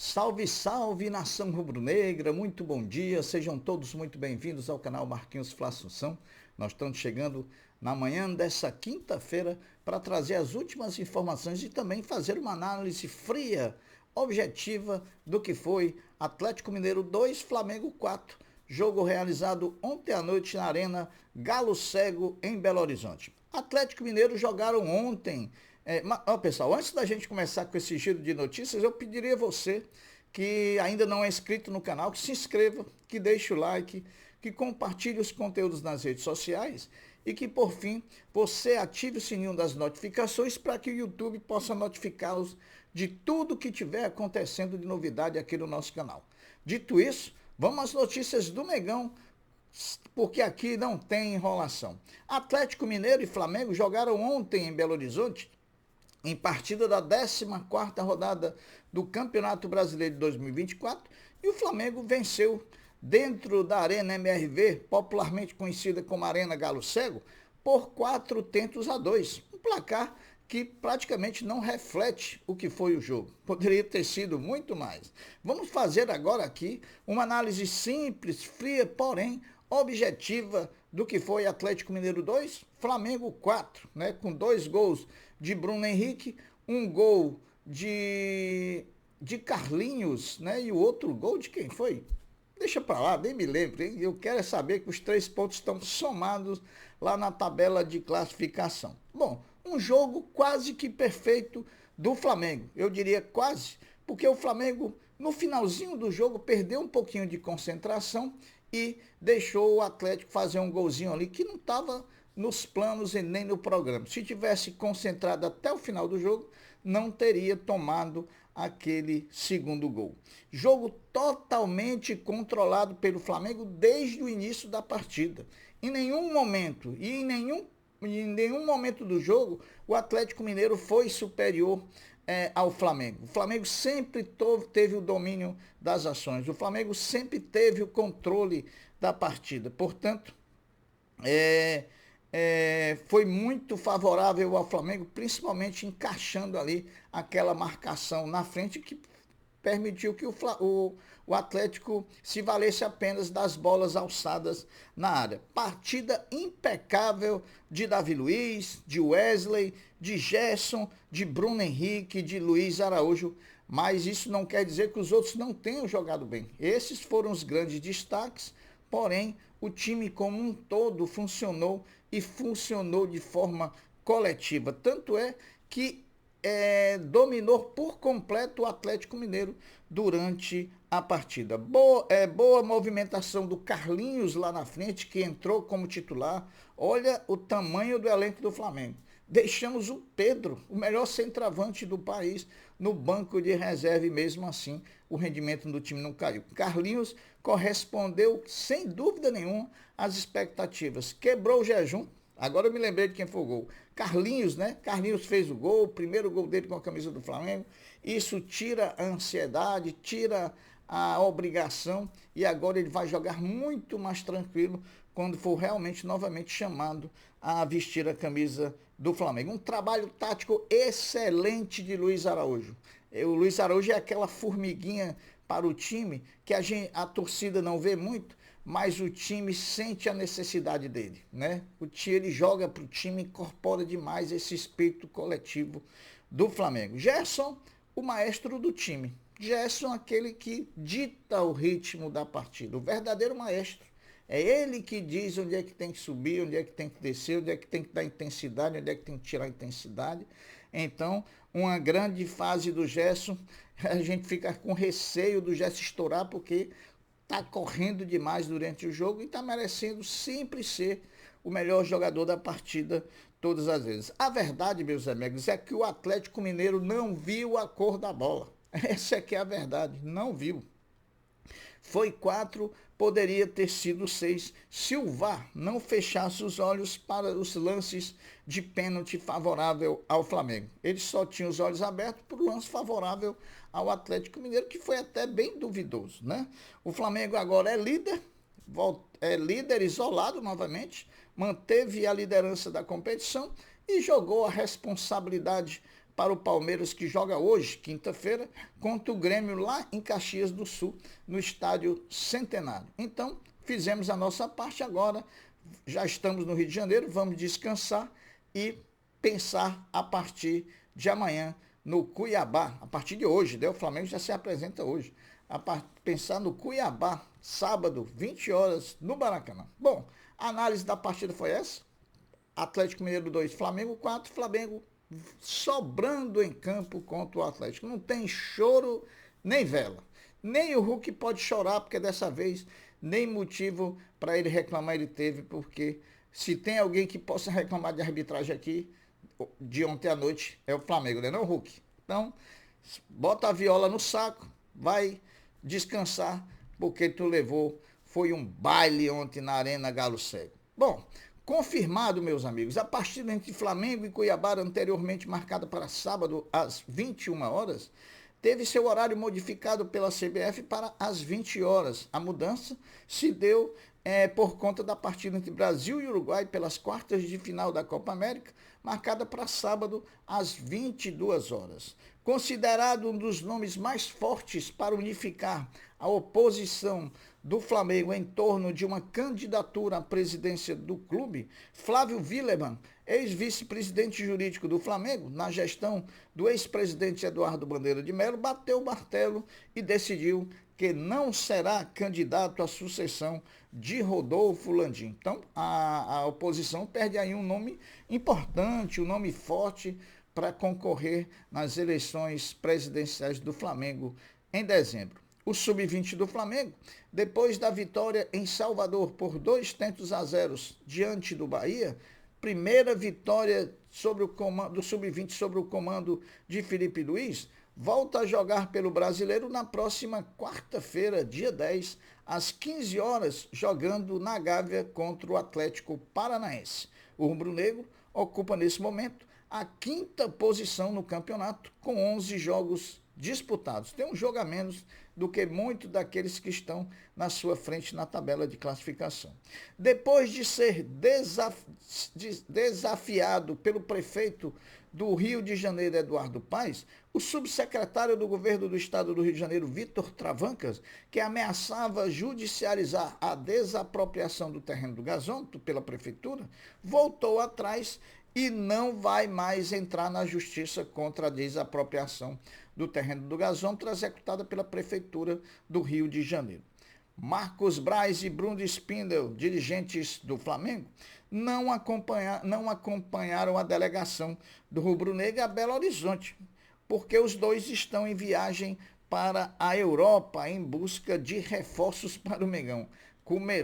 Salve, salve, nação rubro-negra, muito bom dia, sejam todos muito bem-vindos ao canal Marquinhos Fla Assunção. Nós estamos chegando na manhã dessa quinta-feira para trazer as últimas informações e também fazer uma análise fria, objetiva do que foi Atlético Mineiro 2, Flamengo 4, jogo realizado ontem à noite na Arena Galo Cego, em Belo Horizonte. Atlético Mineiro jogaram ontem. Pessoal, antes da gente começar com esse giro de notícias, eu pediria a você que ainda não é inscrito no canal, que se inscreva, que deixe o like, que compartilhe os conteúdos nas redes sociais e que, por fim, você ative o sininho das notificações para que o YouTube possa notificá-los de tudo que estiver acontecendo de novidade aqui no nosso canal. Dito isso, vamos às notícias do Megão, porque aqui não tem enrolação. Atlético Mineiro e Flamengo jogaram ontem em Belo Horizonte, em partida da 14ª rodada do Campeonato Brasileiro de 2024, e o Flamengo venceu dentro da Arena MRV, popularmente conhecida como Arena Galo Cego, por 4-2, um placar que praticamente não reflete o que foi o jogo. Poderia ter sido muito mais. Vamos fazer agora aqui uma análise simples, fria, porém objetiva do que foi Atlético Mineiro 2, Flamengo 4, né, com 2 gols de Bruno Henrique, um gol de Carlinhos, né, e o outro gol de quem foi? Deixa para lá, nem me lembro, hein? Eu quero é saber que os 3 pontos estão somados lá na tabela de classificação. Bom, um jogo quase que perfeito do Flamengo, eu diria quase, porque o Flamengo no finalzinho do jogo perdeu um pouquinho de concentração e deixou o Atlético fazer um golzinho ali que não estava nos planos e nem no programa. Se tivesse concentrado até o final do jogo, não teria tomado aquele segundo gol. Jogo totalmente controlado pelo Flamengo desde o início da partida. Em nenhum momento em nenhum momento do jogo o Atlético Mineiro foi superior ao Flamengo. O Flamengo sempre teve o domínio das ações. O Flamengo sempre teve o controle da partida. Portanto, foi muito favorável ao Flamengo, principalmente encaixando ali aquela marcação na frente que permitiu que o Atlético se valesse apenas das bolas alçadas na área. Partida impecável de Davi Luiz, de Wesley, de Gerson, de Bruno Henrique, de Luiz Araújo, mas isso não quer dizer que os outros não tenham jogado bem. Esses foram os grandes destaques, porém o time como um todo funcionou e funcionou de forma coletiva. Tanto é que dominou por completo o Atlético Mineiro durante a partida. Boa movimentação do Carlinhos lá na frente, que entrou como titular. Olha o tamanho do elenco do Flamengo. Deixamos o Pedro, o melhor centroavante do país, no banco de reserva e mesmo assim o rendimento do time não caiu. Carlinhos correspondeu sem dúvida nenhuma às expectativas. Quebrou o jejum. Agora eu me lembrei de quem foi o gol. Carlinhos, né? Carlinhos fez o gol, o primeiro gol dele com a camisa do Flamengo. Isso tira a ansiedade, tira a obrigação e agora ele vai jogar muito mais tranquilo quando for realmente novamente chamado a vestir a camisa do Flamengo. Um trabalho tático excelente de Luiz Araújo. O Luiz Araújo é aquela formiguinha para o time que a torcida não vê muito, mas o time sente a necessidade dele, né? Ele joga para o time, incorpora demais esse espírito coletivo do Flamengo. Gerson, o maestro do time. Gerson, aquele que dita o ritmo da partida, o verdadeiro maestro. É ele que diz onde é que tem que subir, onde é que tem que descer, onde é que tem que dar intensidade, onde é que tem que tirar intensidade. Então, uma grande fase do Gerson, a gente fica com receio do Gerson estourar, porque está correndo demais durante o jogo e está merecendo sempre ser o melhor jogador da partida todas as vezes. A verdade, meus amigos, é que o Atlético Mineiro não viu a cor da bola. Essa é que é a verdade, não viu. Foi 4, poderia ter sido 6, se o VAR não fechasse os olhos para os lances de pênalti favorável ao Flamengo. Ele só tinha os olhos abertos para o lance favorável ao Atlético Mineiro, que foi até bem duvidoso, né? O Flamengo agora é líder isolado novamente, manteve a liderança da competição e jogou a responsabilidade para o Palmeiras, que joga hoje, quinta-feira, contra o Grêmio lá em Caxias do Sul, no estádio Centenário. Então, fizemos a nossa parte agora, já estamos no Rio de Janeiro, vamos descansar e pensar a partir de amanhã no Cuiabá, a partir de hoje, né? O Flamengo já se apresenta hoje. Pensar no Cuiabá, sábado, 20 horas, no Maracanã. Bom, a análise da partida foi essa. Atlético Mineiro 2, Flamengo 4, Flamengo sobrando em campo contra o Atlético. Não tem choro nem vela. Nem o Hulk pode chorar, porque dessa vez nem motivo para ele reclamar ele teve, porque se tem alguém que possa reclamar de arbitragem aqui, de ontem à noite, é o Flamengo, não é o Hulk. Então, bota a viola no saco, vai descansar, porque tu levou, foi um baile ontem na Arena Galo Cego. Bom, confirmado, meus amigos, a partida entre Flamengo e Cuiabá, anteriormente marcada para sábado às 21 horas, teve seu horário modificado pela CBF para as 20 horas. A mudança se deu por conta da partida entre Brasil e Uruguai pelas quartas de final da Copa América, marcada para sábado às 22 horas. Considerado um dos nomes mais fortes para unificar a oposição do Flamengo em torno de uma candidatura à presidência do clube, Flávio Wilermann, ex-vice-presidente jurídico do Flamengo, na gestão do ex-presidente Eduardo Bandeira de Mello, bateu o martelo e decidiu que não será candidato à sucessão de Rodolfo Landim. Então, a oposição perde aí um nome importante, um nome forte para concorrer nas eleições presidenciais do Flamengo em dezembro. O Sub-20 do Flamengo, depois da vitória em Salvador por 2-0 diante do Bahia, primeira vitória sobre o comando, do Sub-20 sobre o comando de Felipe Luiz, volta a jogar pelo Brasileiro na próxima quarta-feira, dia 10, às 15 horas, jogando na Gávea contra o Atlético Paranaense. O rubro-negro ocupa nesse momento a quinta posição no campeonato, com 11 jogos disputados. Tem um jogo a menos do que muitos daqueles que estão na sua frente na tabela de classificação. Depois de ser desafiado pelo prefeito do Rio de Janeiro, Eduardo Paes, o subsecretário do governo do estado do Rio de Janeiro, Vitor Travancas, que ameaçava judicializar a desapropriação do terreno do gasômetro pela prefeitura, voltou atrás e não vai mais entrar na justiça contra a desapropriação do terreno do gasômetro executada pela Prefeitura do Rio de Janeiro. Marcos Braz e Bruno Spindel, dirigentes do Flamengo, não acompanharam a delegação do rubro-negro a Belo Horizonte, porque os dois estão em viagem para a Europa em busca de reforços para o Mengão.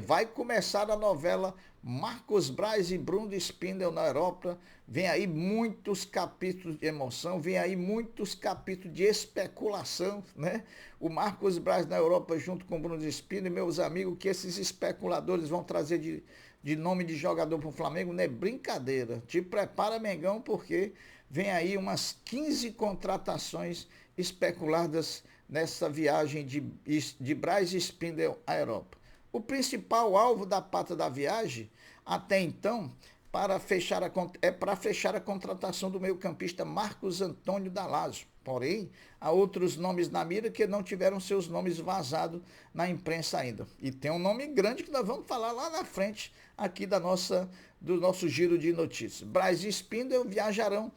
Vai começar a novela Marcos Braz e Bruno Spindel na Europa. Vem aí muitos capítulos de emoção, vem aí muitos capítulos de especulação, né? O Marcos Braz na Europa junto com o Bruno Spindel, meus amigos, que esses especuladores vão trazer de nome de jogador para o Flamengo, não é brincadeira. Te prepara, Mengão, porque vem aí umas 15 contratações especuladas nessa viagem de Braz e Spindel à Europa. O principal alvo da pata da viagem, até então, para fechar a contratação do meio-campista Marcos Antônio Dallaso. Porém, há outros nomes na mira que não tiveram seus nomes vazados na imprensa ainda. E tem um nome grande que nós vamos falar lá na frente aqui do nosso giro de notícias. Braz e Spindel viajarão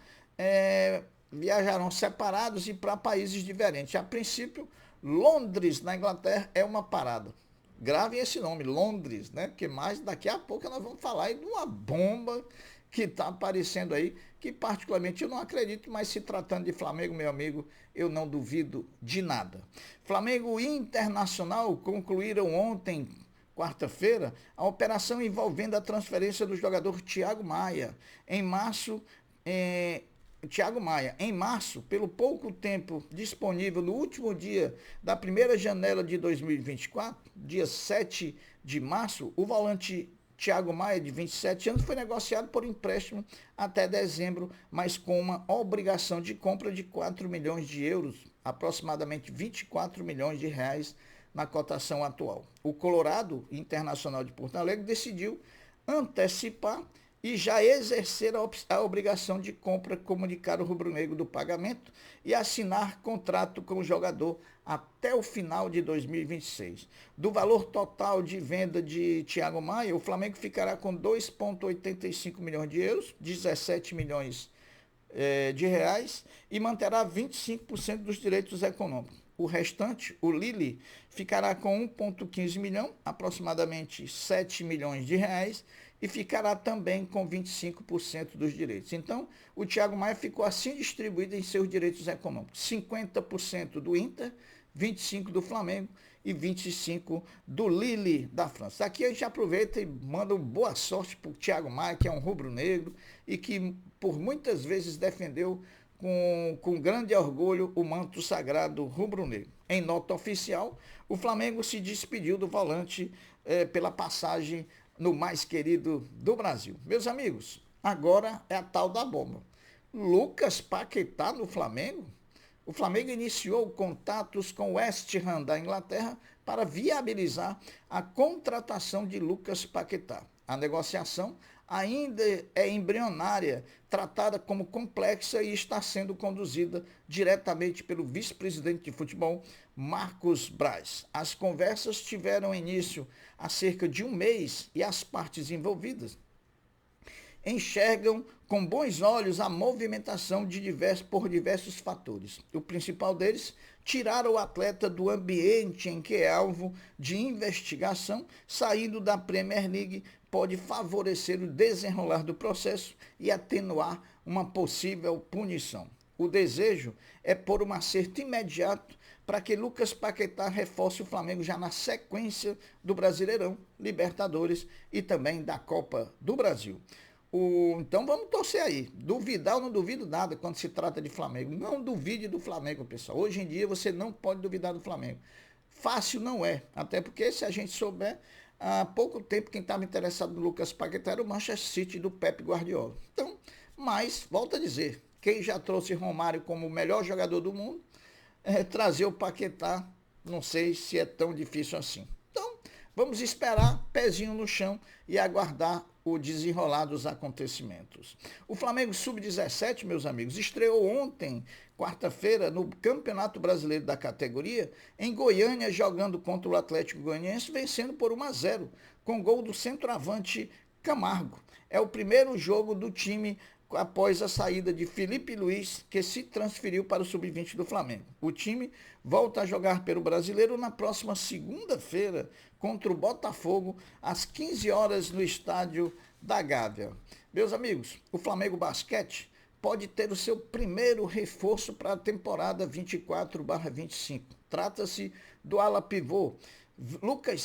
separados e para países diferentes. A princípio, Londres, na Inglaterra, é uma parada. Gravem esse nome, Londres, né? Porque mais daqui a pouco nós vamos falar aí de uma bomba que está aparecendo aí, que particularmente eu não acredito, mas se tratando de Flamengo, meu amigo, eu não duvido de nada. Flamengo e Internacional concluíram ontem, quarta-feira, a operação envolvendo a transferência do jogador Thiago Maia. Em março, pelo pouco tempo disponível no último dia da primeira janela de 2024, dia 7 de março, o volante Thiago Maia, de 27 anos, foi negociado por empréstimo até dezembro, mas com uma obrigação de compra de 4 milhões de euros, aproximadamente 24 milhões de reais na cotação atual. O Colorado Internacional de Porto Alegre decidiu antecipar e já exercer a obrigação de compra, comunicar o rubro-negro do pagamento e assinar contrato com o jogador até o final de 2026. Do valor total de venda de Thiago Maia, o Flamengo ficará com 2,85 milhões de euros, 17 milhões de reais, e manterá 25% dos direitos econômicos. O restante, o Lille, ficará com 1,15 milhão, aproximadamente 7 milhões de reais, e ficará também com 25% dos direitos. Então, o Thiago Maia ficou assim distribuído em seus direitos econômicos. 50% do Inter, 25% do Flamengo e 25% do Lille da França. Aqui a gente aproveita e manda boa sorte para o Thiago Maia, que é um rubro-negro e que por muitas vezes defendeu com grande orgulho o manto sagrado rubro-negro. Em nota oficial, o Flamengo se despediu do volante pela passagem no mais querido do Brasil. Meus amigos, agora é a tal da bomba. Lucas Paquetá no Flamengo? O Flamengo iniciou contatos com o West Ham da Inglaterra para viabilizar a contratação de Lucas Paquetá. A negociação ainda é embrionária, tratada como complexa e está sendo conduzida diretamente pelo vice-presidente de futebol, Marcos Braz. As conversas tiveram início há cerca de um mês e as partes envolvidas enxergam com bons olhos a movimentação por diversos fatores. O principal deles, tirar o atleta do ambiente em que é alvo de investigação, saindo da Premier League, pode favorecer o desenrolar do processo e atenuar uma possível punição. O desejo é por um acerto imediato para que Lucas Paquetá reforce o Flamengo já na sequência do Brasileirão, Libertadores e também da Copa do Brasil. Então vamos torcer aí. Duvidar, eu não duvido nada quando se trata de Flamengo. Não duvide do Flamengo, pessoal. Hoje em dia você não pode duvidar do Flamengo. Fácil não é, até porque se a gente souber, há pouco tempo quem estava interessado no Lucas Paquetá era o Manchester City do Pep Guardiola. Então, mas, volto a dizer, quem já trouxe Romário como o melhor jogador do mundo, trazer o Paquetá, não sei se é tão difícil assim. Então, vamos esperar, pezinho no chão e aguardar o desenrolar dos acontecimentos. O Flamengo Sub-17, meus amigos, estreou ontem, quarta-feira, no Campeonato Brasileiro da categoria, em Goiânia, jogando contra o Atlético Goianiense, vencendo por 1-0, com gol do centroavante Camargo. É o primeiro jogo do time após a saída de Felipe Luiz, que se transferiu para o Sub-20 do Flamengo. O time volta a jogar pelo Brasileiro na próxima segunda-feira contra o Botafogo, às 15 horas no estádio da Gávea. Meus amigos, o Flamengo Basquete pode ter o seu primeiro reforço para a temporada 24/25. Trata-se do ala pivô Lucas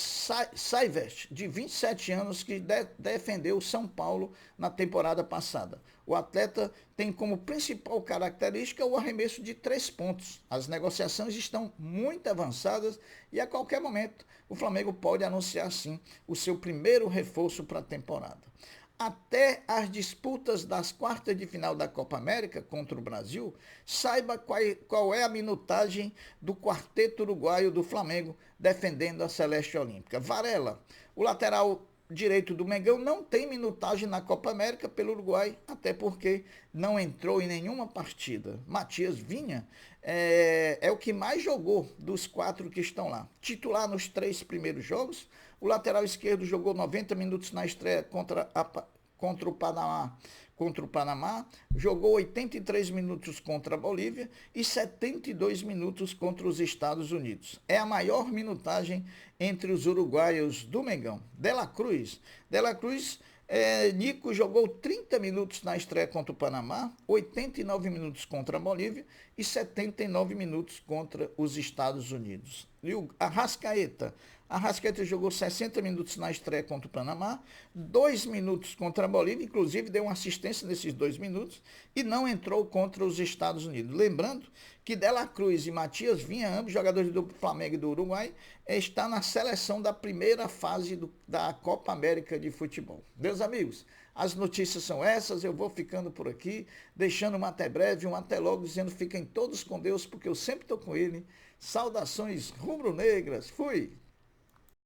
Seivert, de 27 anos, que defendeu o São Paulo na temporada passada. O atleta tem como principal característica o arremesso de 3 pontos. As negociações estão muito avançadas e a qualquer momento o Flamengo pode anunciar sim o seu primeiro reforço para a temporada. Até as disputas das quartas de final da Copa América contra o Brasil, saiba qual é a minutagem do quarteto uruguaio do Flamengo defendendo a Celeste Olímpica. Varela, o lateral direito do Mengão, não tem minutagem na Copa América pelo Uruguai, até porque não entrou em nenhuma partida. Matias Vinha é o que mais jogou dos 4 que estão lá. Titular nos 3 primeiros jogos, o lateral esquerdo jogou 90 minutos na estreia contra o Panamá, jogou 83 minutos contra a Bolívia e 72 minutos contra os Estados Unidos. É a maior minutagem entre os uruguaios do Mengão. De la Cruz, Nico jogou 30 minutos na estreia contra o Panamá, 89 minutos contra a Bolívia e 79 minutos contra os Estados Unidos. E o Arrascaeta jogou 60 minutos na estreia contra o Panamá, 2 minutos contra a Bolívia, inclusive deu uma assistência nesses 2 minutos, e não entrou contra os Estados Unidos. Lembrando que De la Cruz e Matias Vinha, ambos jogadores do Flamengo e do Uruguai, está na seleção da primeira fase da Copa América de Futebol. Meus amigos, as notícias são essas, eu vou ficando por aqui, deixando um até breve, um até logo, dizendo fiquem todos com Deus, porque eu sempre estou com ele. Saudações rubro-negras, fui!